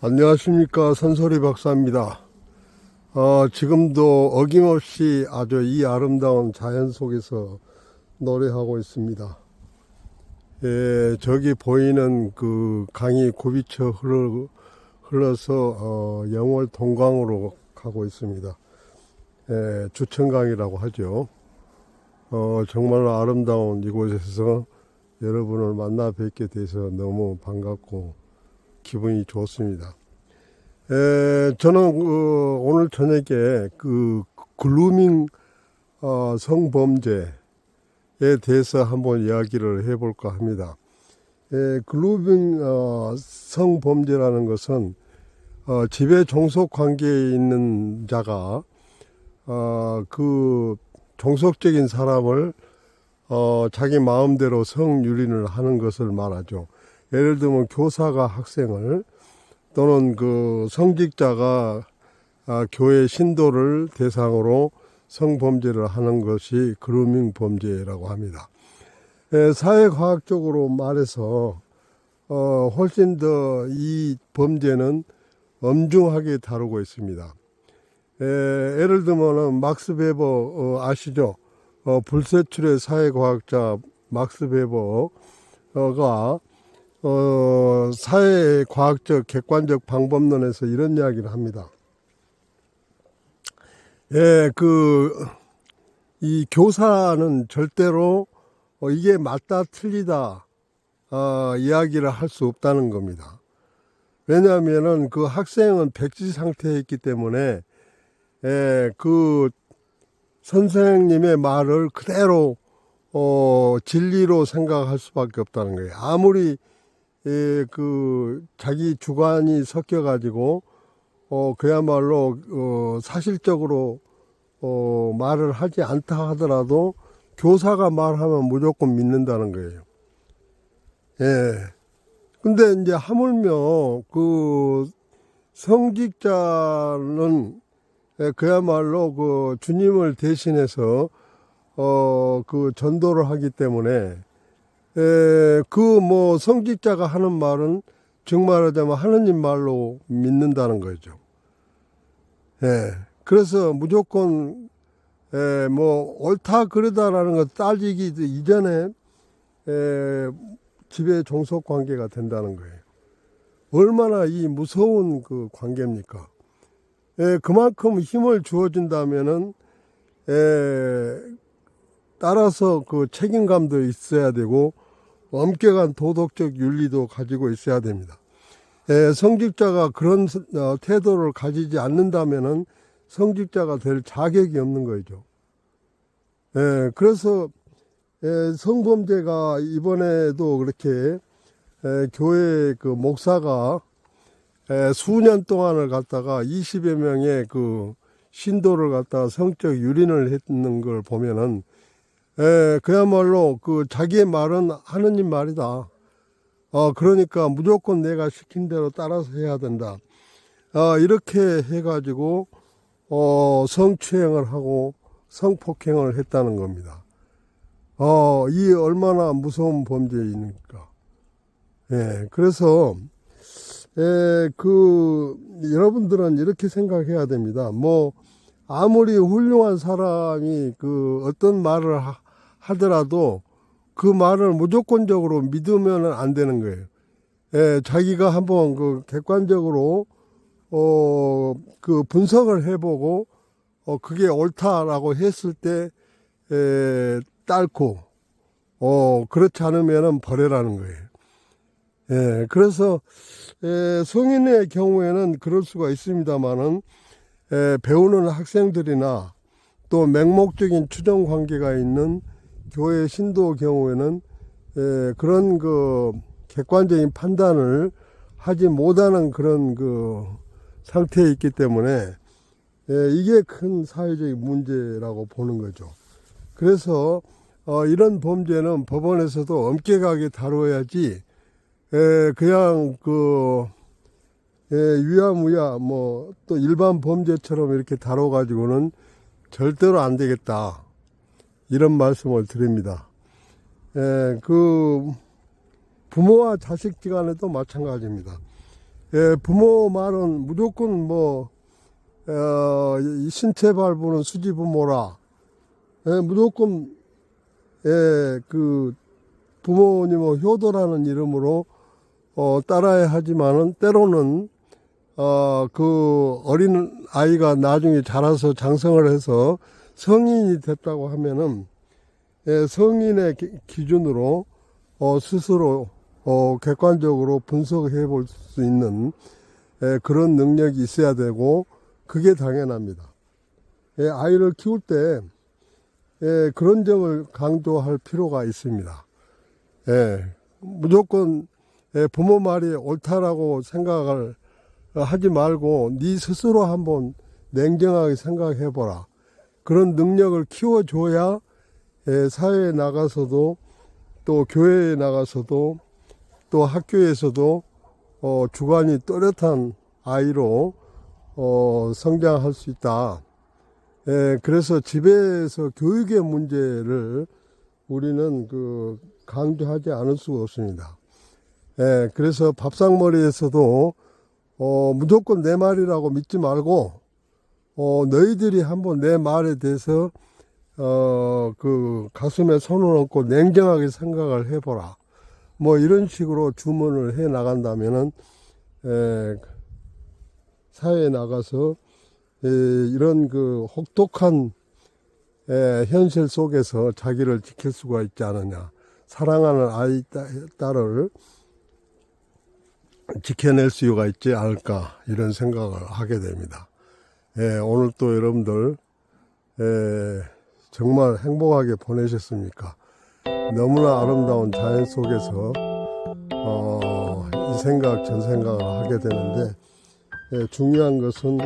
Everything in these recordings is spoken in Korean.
안녕하십니까. 선소리 박사입니다. 지금도 어김없이 아주 이 아름다운 자연 속에서 노래하고 있습니다. 저기 보이는 그 강이 굽이쳐 흘러서 영월 동강으로 가고 있습니다. 주천강이라고 하죠. 정말로 아름다운 이곳에서 여러분을 만나 뵙게 돼서 너무 반갑고 기분이 좋습니다. 저는 오늘 저녁에 그 글루밍 성범죄에 대해서 한번 이야기를 해볼까 합니다. 글루밍 성범죄라는 것은 지배 종속 관계에 있는 자가 그 종속적인 사람을 자기 마음대로 성유린을 하는 것을 말하죠. 예를 들면 교사가 학생을 또는 그 성직자가 교회 신도를 대상으로 성범죄를 하는 것이 그루밍 범죄라고 합니다. 사회과학적으로 말해서 훨씬 더 이 범죄는 엄중하게 다루고 있습니다. 예를 들면 막스 베버 아시죠? 불세출의 사회과학자 막스 베버가 사회과학적 객관적 방법론에서 이런 이야기를 합니다. 이 교사는 절대로 이게 맞다 틀리다 이야기를 할 수 없다는 겁니다. 왜냐하면은 그 학생은 백지 상태에 있기 때문에 그 선생님의 말을 그대로 진리로 생각할 수밖에 없다는 거예요. 아무리 그 자기 주관이 섞여 가지고 그야말로 사실적으로 말을 하지 않다 하더라도 교사가 말하면 무조건 믿는다는 거예요. 근데 이제 하물며 그 성직자는 그야말로 그 주님을 대신해서 그 전도를 하기 때문에 그 뭐 성직자가 하는 말은 정말하자면 하느님 말로 믿는다는 거죠. 그래서 무조건 뭐 옳다 그르다라는 거 따지기 이전에 지배 종속 관계가 된다는 거예요. 얼마나 이 무서운 그 관계입니까? 그만큼 힘을 주어진다면은 따라서 그 책임감도 있어야 되고 엄격한 도덕적 윤리도 가지고 있어야 됩니다. 성직자가 그런 태도를 가지지 않는다면은 성직자가 될 자격이 없는 거죠. 그래서 성범죄가 이번에도 그렇게 교회 그 목사가 수년 동안을 갖다가 20여 명의 그 신도를 갖다가 성적 유린을 했는 걸 보면은 그야말로 그 자기의 말은 하느님 말이다. 그러니까 무조건 내가 시킨 대로 따라서 해야 된다. 이렇게 해가지고 성추행을 하고 성폭행을 했다는 겁니다. 이 얼마나 무서운 범죄입니까? 그래서 여러분들은 이렇게 생각해야 됩니다. 뭐 아무리 훌륭한 사람이 그 어떤 말을 하더라도 그 말을 무조건적으로 믿으면 안 되는 거예요. 자기가 한번 그 객관적으로 그 분석을 해보고 그게 옳다라고 했을 때 딸고 그렇지 않으면은 버려라는 거예요. 그래서 성인의 경우에는 그럴 수가 있습니다만은 배우는 학생들이나 또 맹목적인 추정 관계가 있는 교회 신도 경우에는 그런 그 객관적인 판단을 하지 못하는 그런 그 상태에 있기 때문에 이게 큰 사회적인 문제라고 보는 거죠. 그래서 이런 범죄는 법원에서도 엄격하게 다뤄야지 그냥 그 유야무야 뭐 또 일반 범죄처럼 이렇게 다뤄 가지고는 절대로 안 되겠다, 이런 말씀을 드립니다. 그 부모와 자식 간에도 마찬가지입니다. 부모 말은 무조건 이 신체 발부는 수지 부모라. 무조건, 그 부모님의 효도라는 이름으로, 따라야 하지만은, 때로는, 그 어린 아이가 나중에 자라서 장성을 해서 성인이 됐다고 하면은, 성인의 기준으로, 스스로, 객관적으로 분석해 볼 수 있는, 그런 능력이 있어야 되고, 그게 당연합니다. 아이를 키울 때, 그런 점을 강조할 필요가 있습니다. 무조건, 부모 말이 옳다라고 생각을 하지 말고, 네 스스로 한번 냉정하게 생각해 보라. 그런 능력을 키워줘야, 사회에 나가서도, 또 교회에 나가서도, 또 학교에서도, 주관이 또렷한 아이로, 성장할 수 있다. 그래서 집에서 교육의 문제를 우리는 강조하지 않을 수가 없습니다. 그래서 밥상머리에서도, 무조건 내 말이라고 믿지 말고, 너희들이 한번 내 말에 대해서, 가슴에 손을 얹고 냉정하게 생각을 해보라. 이런 식으로 주문을 해 나간다면은, 사회에 나가서, 이런 혹독한, 현실 속에서 자기를 지킬 수가 있지 않느냐. 사랑하는 아이, 딸을 지켜낼 수가 있지 않을까. 이런 생각을 하게 됩니다. 오늘 또 여러분들, 정말 행복하게 보내셨습니까? 너무나 아름다운 자연 속에서, 이 생각, 저 생각을 하게 되는데, 중요한 것은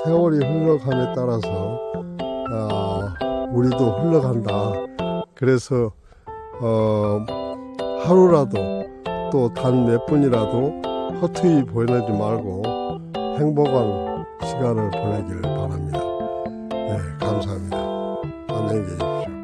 세월이 흘러감에 따라서, 우리도 흘러간다. 그래서, 하루라도 또 단 몇 분이라도 허투루 보내지 말고 행복한 시간을 보내기를 바랍니다. 감사합니다. 안녕히 계십시오.